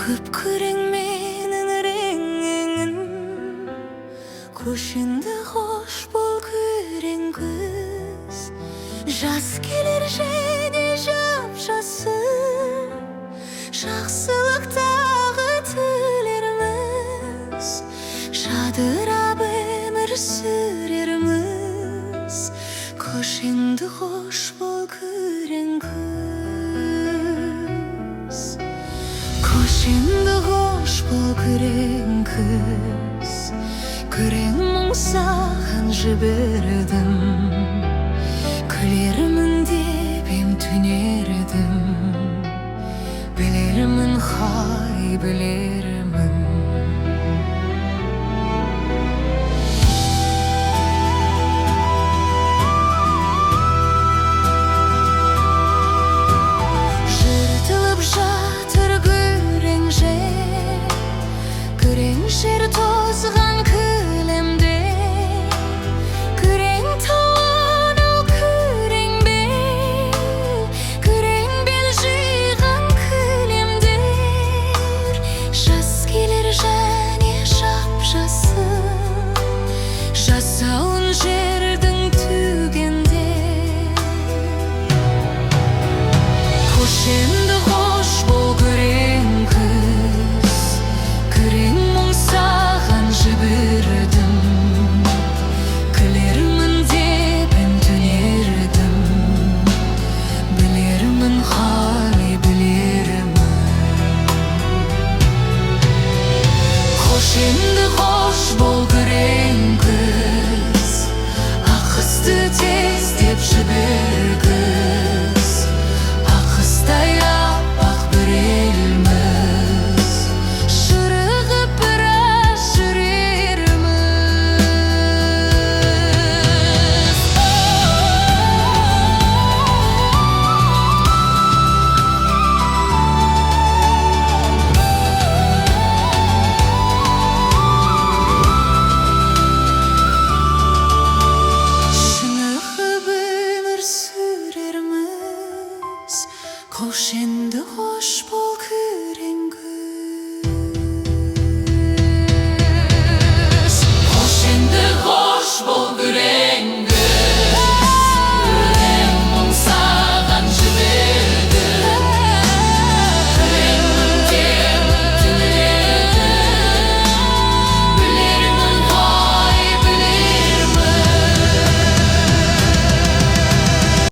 Kıpkırık menin rengin, koşunda hoş bol küren kız. Жас келер және жап-жасы, жақсылықтағы тілеріміз, жадырап өмір сүрерміз. Көшіңді қош бол күрең күз, көшіңді қош бол күрең күз. Күрең мұң саған жібердім, күлермін деп ем түнердім. Білермін, хай білермін. Жыртылып жатыр күрең жер тозған кілемде. Күрең тауын ол күрең бел жиған кілемдер. Жас келер және жап-жасы, жасауын жердің төгенде. Көшіңді қош бол күрең күз, күрең мұң саған жібердім. Күлермін деп ем түнердім, білермін, қалай білермін. Көшіңді қош